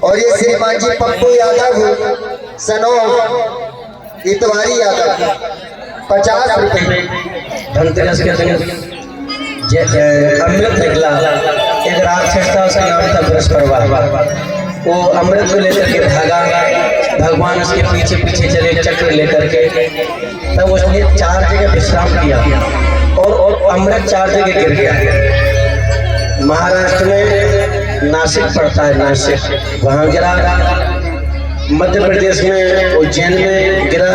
और ये श्रीमान जी पप्पू यादव सनो इतवारी यादव 50 रुपए। धनतेरस के दिन अमृत निकला, एक राक्षस था, उसका नाम था बृहस्पति। वो अमृत को लेकर के भागा, भगवान उसके पीछे पीछे चले चक्र लेकर के। तब उसने 4 जगह विश्राम किया और अमृत 4 जगह गिर गया। महाराष्ट्र में नासिक पड़ता है, नासिक वहाँ गिरा, मध्य प्रदेश में उज्जैन में गिरा,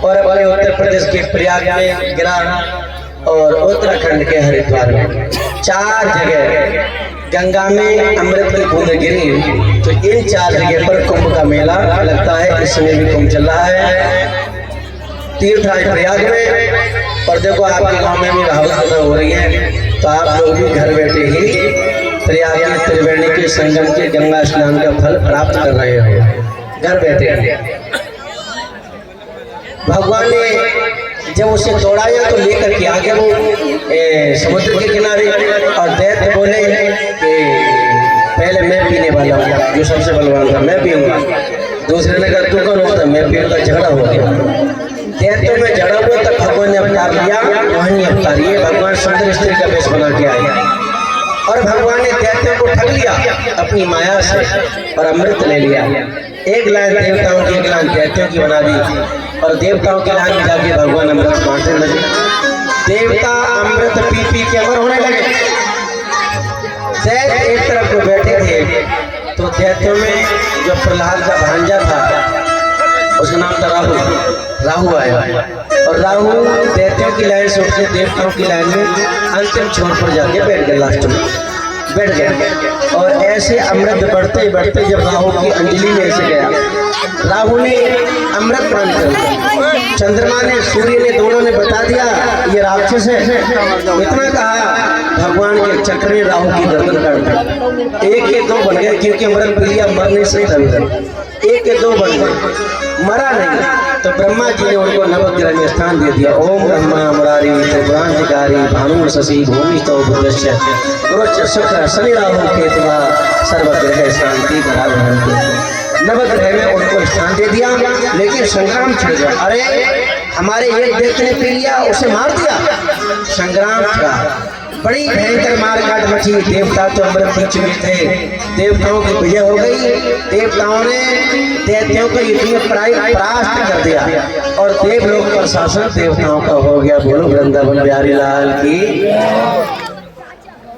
और अपने उत्तर प्रदेश के प्रयाग में गिरा, और उत्तराखंड के हरिद्वार में 4 जगह गंगा में अमृत की बूंदें गिरी। तो इन 4 जगह पर कुंभ का मेला लगता है। इस समय भी कुंभ चल रहा है, तीर्थ राज प्रयाग में। और देखो आपके गांव में भी रावत हो रही है, तो आप लोग भी घर बैठे ही प्रयाग में त्रिवेणी के संगम के गंगा स्नान का फल प्राप्त कर रहे हो, घर बैठे। भगवान ने जब उसे दौड़ाया तो लेकर के आगे वो समुद्र के किनारे, और दैत्य बोले कि पहले मैं पीने वाला हूँ, जो सबसे बलवान था मैं पीऊंगा। दूसरे ने कहा तू कौन होता, मैं पीऊंगा। झगड़ा हो गया, दैत्यों में झगड़ा हुआ। तब भगवान ने अवतार लिया, वहीं अवतार ये भगवान सुंदर स्त्री का वेश बना के आए, और भगवान ने दैत्यों को ठग लिया अपनी माया से और अमृत ले लिया। एक लाइन देवताओं की, एक लाइन दैत्यों की बना दी, और देवताओं के लाइन में जाके भगवान अमृत बांटने लगे। देवता अमृत पी पी के अमर होने लगे। दैत्य एक तरफ को बैठे थे, तो दैत्यों में जो प्रहलाद का भांजा था, उसका नाम था राहु। राहु आया, और राहु दैत्यों की लाइन से उठे देवताओं की लाइन में अंतिम छोर पर जाके बैठ गए, लास्ट में बैठ गए। और ऐसे अमृत बढ़ते बढ़ते जब राहु की अंजलि में ऐसे गया, राहु ने अमृत पान कर लिया। चंद्रमा ने, सूर्य ने, दोनों ने बता दिया ये राक्षस है। इतना कहा, भगवान के चक्र ने राहु की गर्दन काट दी। 1 के 2 बन गए, क्योंकि अमृत पी लिया, मर नहीं सकता। 1 के 2 बन गए, मरा नहीं। तो ब्रह्मा जी ने उनको नवग्रह में स्थान दे दिया। ओम ब्रह्मा मुरारी त्रिपुरांतिकारी भानु शशि भूमि तो बुद्धश्च गुरुश्च शुक्र शनि राहु केतुवा सर्वग्रह शांति नवग्रह में उनको स्थान दे दिया। लेकिन संग्राम छिड़ गया। अरे हमारे एक दैत्य ने पी लिया, उसे मार दिया। संग्राम था, बड़ी भयंकर मारकाट मची। देवता तो अमृत पी चुके थे, देवताओं की विजय हो गई। देवताओं ने दैत्यों को युद्ध में परास्त कर दिया, और देवलोक पर शासन देवताओं का हो गया। बोलो वृंदावन बिहारी लाल की।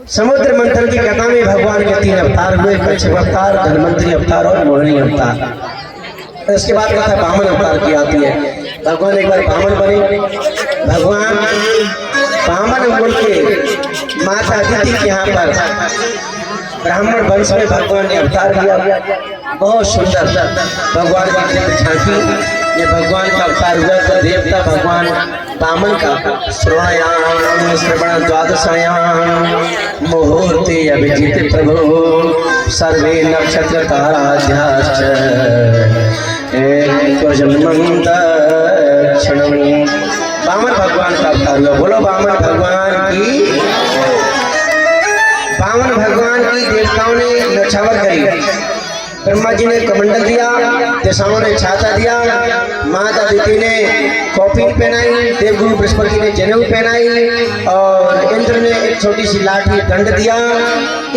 समुद्र मंथन की कथा में भगवान के 3 अवतार हुए, कच्छप अवतार, धन्वंतरी अवतार और मोहिनी अवतार। इसके बाद कथा वामन अवतार की आती है। भगवान एक बार वामन बने। भगवान वामन बोल के माता अदिति के यहाँ पर ब्राह्मण वंश में भगवान ने अवतार लिया। बहुत सुंदर भगवान की दिव्य झांकी। ये भगवान का अवतार हुआ तो देवता भगवान वामन का श्रवण द्वादशायां मुहूर्ते अभिजित प्रभु सर्वे नक्षत्र ताराध्याश्च वामन भगवान का अवतार हुआ। बोलो वामन भगवान की। वामन भगवान की देवताओं ने नछावर करी। ब्रह्मा जी ने कमंडल दिया, दिशाओं ने छाता दिया, माता अदिति ने कौपीन पहनाई, देवगुरु बृहस्पति ने जनेऊ पहनाई, और इंद्र ने एक छोटी सी लाठी दंड दिया।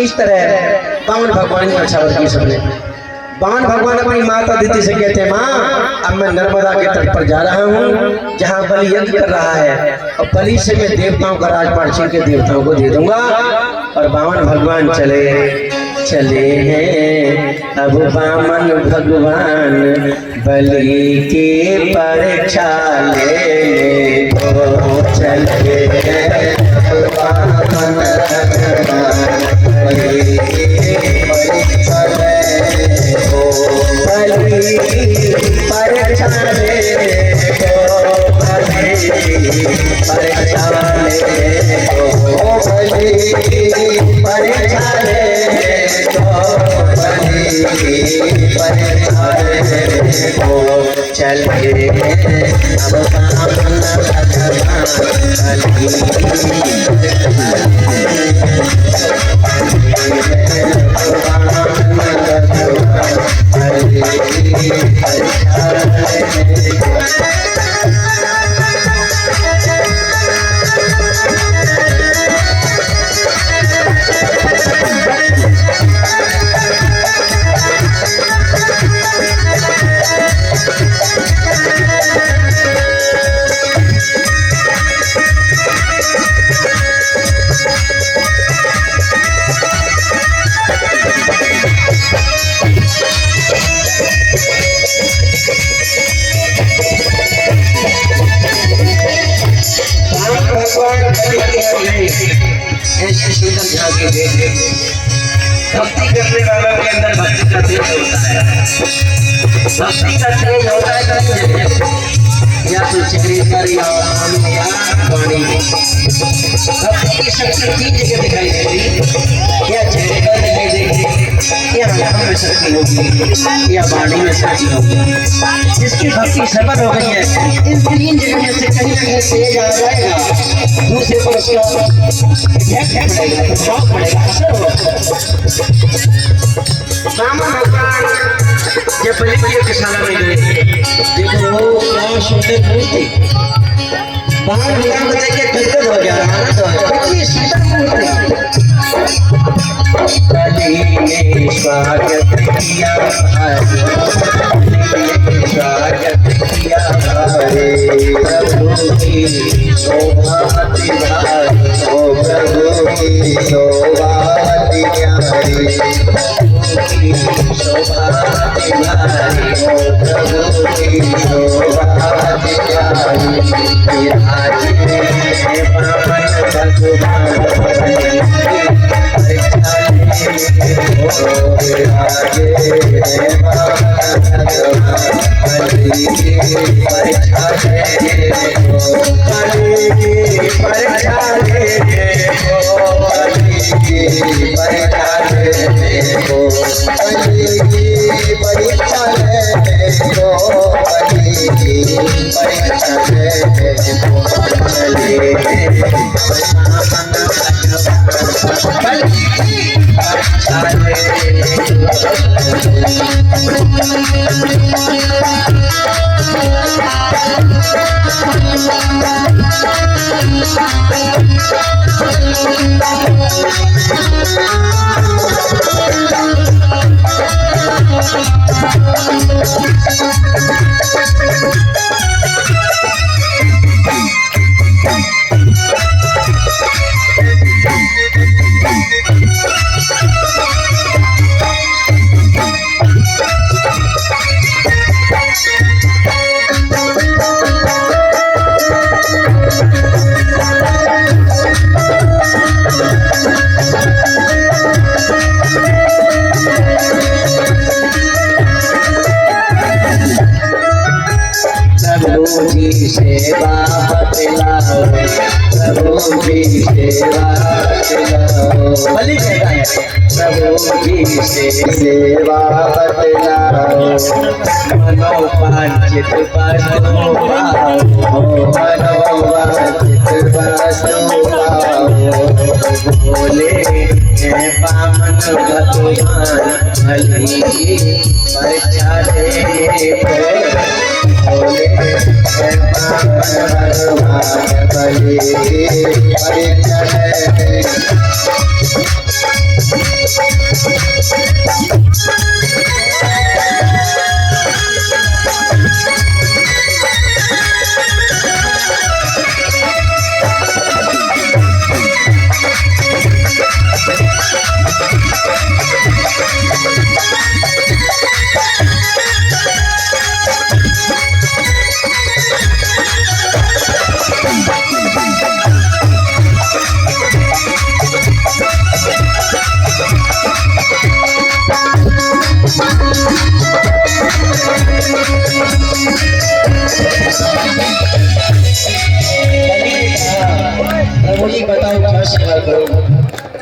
इस तरह वामन भगवान ने नछावर की सबने। वामन भगवान अपनी माता अदिति से कहते हैं, माँ अब मैं नर्मदा के तट पर जा रहा हूँ, जहाँ बलि यज्ञ कर रहा है, और बलि से मैं देवताओं का राजपाट छीन के देवताओं को दे दूंगा। और वामन भगवान चले हैं अब वामन भगवान बलि की परीक्षा लेने को चले हैं। वामन भगवान बलि की परीक्षा लेने को, बलि परीक्षा लेने को, बलि परीक्षा लेने को, बलि परीक्षा लेने को चले अब भक्ति करने वालों के अंदर भक्ति का तेज होता है। भक्ति का तेज होता है या तो चक्रेश्वर या वाणी। भक्ति की शक्ति 3 जगह दिखाई देती, या चेहरे पर दिखाई देती, या आंखों में शक्ति होगी, या वाणी में शक्ति होगी। जिसकी भक्ति सफल हो गई है, इन 3 जगह में से कहीं ना कहीं तेज आ जाएगा, दूसरे पर उसका इफेक्ट पड़ेगा, प्रभाव पड़ेगा, असर होगा। ब्राह्मण भगवान जब बलि की यज्ञशाला में गए, देखो वो क्या सुंदर मूर्ति, बाहर भगवान को देख के गदगद हो गया, आनंद हो गया, कितनी सुंदर मूर्ति। बलि ने स्वागत किया, स्वागत किया हरे प्रभु की शोभा तिहारी, ओ प्रभु की शोभा तिहारी, शोभा तिहारी, ओ प्रभु की शोभा तिहारी, विराजे पावन भगवान बलि की परीक्षा ले, ओ विराजे पावन भगवान बलि की परीक्षा ले, बलि की परीक्षा ले, बलि की परीक्षा लेने को, बलि की परीक्षा लेने को, बलि की परीक्षा लेने को, बलि के बलि की परीक्षा ले। प्रभु जी सेवा बतलाओ, प्रभु जी सेवा बतलाओ, बलि कहता है प्रभु जी सेवा बतलाओ, मनोवांछित वस्तु पाओ, मनोवांछित वस्तु पाओ, बोले हे पावन भगवान बलि की परीक्षा ले, बोले हे पावन भगवान बलि की परीक्षा लेने। प्रभु जी बताओ क्या सेवा करूं,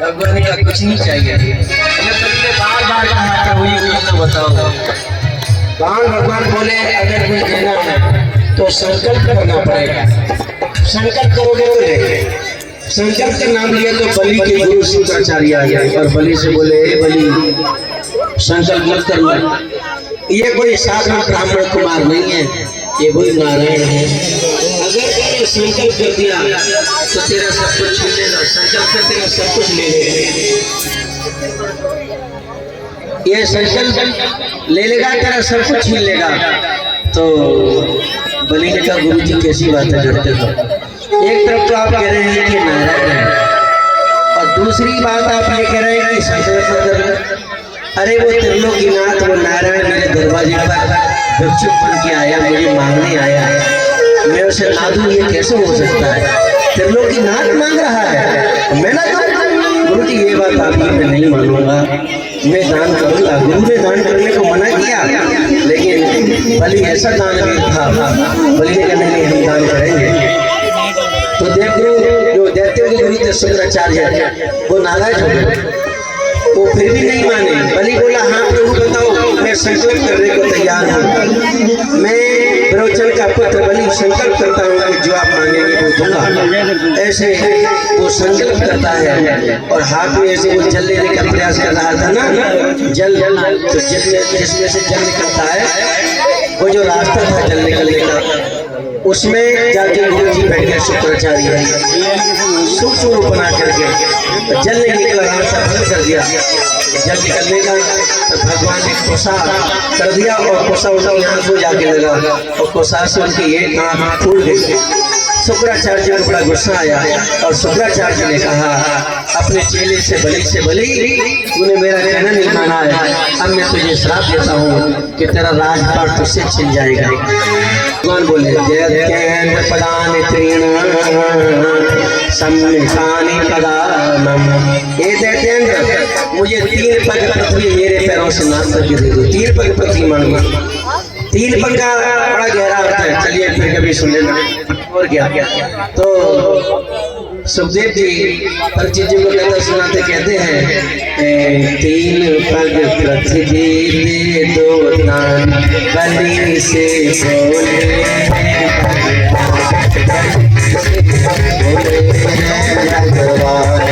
भगवान का कुछ नहीं चाहिए, बार बार कहा प्रभु जी कुछ तो बताओ। भगवान बोले अगर कुछ देना है तो संकल्प करना पड़ेगा, संकल्प करोगे तो लेंगे। संकल्प का नाम लिया तो बलि के गुरु शुक्राचार्य आ गए और बलि से बोले हे बलि संकल्प मत करना, ये कोई साधारण ब्राह्मण कुमार नहीं है, ये कोई नारायण है। अगर तूने संकल्प कर दिया तो तेरा सब कुछ छीन लेगा, संकल्प कर तेरा सब कुछ ले लेगा, ये संकल्प ले लेगा तेरा सब कुछ छीन लेगा। तो बलि ने कहा गुरु जी कैसी बातें करते हो, एक तरफ तो आप कह रहे हैं कि नारायण है और दूसरी बात आप ये कह रहे हैं कि संकल्प मत करना। अरे वो त्रिलोकीनाथ वो नारायण मेरे दरवाजे पर भिक्षुक बन के आया, मुझे मांगने आया है, मैं उसे ना दूं ये कैसे हो सकता है? त्रिलोकीनाथ मांग रहा है, मैं ना दूं? गुरु जी ये बात आपकी मैं नहीं मानूंगा, मैं दान करूंगा। गुरु ने दान करने को मना किया, लेकिन बलि ऐसा दानवीर था, बलि ने कहा नहीं हम दान करेंगे। तो देवगुरु जो दैत्यों के गुरु थे शुक्राचार्य, वो नाराज हो गए, वो फिर भी नहीं माने। बलि बोला हाँ प्रभु बताओ, मैं संकल्प करने को तैयार हूँ। मैं विरोचन का पुत्र बलि संकल्प करता हूँ कि जो आप मांगेंगे वो दूंगा। ऐसे वो संकल्प करता है और हाथ में ऐसे वो जल लेने का प्रयास कर रहा था ना, जल तो जिसमें से जल निकलता है, वो जो रास्ता था जल निकलने का, उसमें जाके गुरु जी बैठ गए शुक्राचार्य, सूक्ष्म रूप बना करके जल नहीं निकला, रास्ता बंद कर दिया। जल निकलने का तो भगवान ने कोसा कर दिया और कोसा उनके यहाँ से जाके लगा और कोसा से उनकी एक आँख फूट गई। शुक्राचार्य को बड़ा गुस्सा आया और शुक्राचार्य ने कहा अपने चेले से बलि तूने मेरा कहना नहीं माना है, अब मैं तुझे श्राप देता हूँ कि तेरा राजपाट तुझसे छिन जाएगा। भगवान बोले दैत्येन्द्र पदानि त्रीणानि सम्मितानि पदानम, ये दैत्येन्द्र मुझे 3 पग पृथ्वी मेरे पैरों से नाश करके दे दो। 3 पग पृथ्वी मांगना, 3 पग का बड़ा गहरा अर्थ है, चलिए फिर कभी सुन लेना। और क्या तो सुखदेव जी हर चीज को कहते सुनाते कहते हैं 3 पग पृथ्वी दे दो दान बलि से बोले भगवान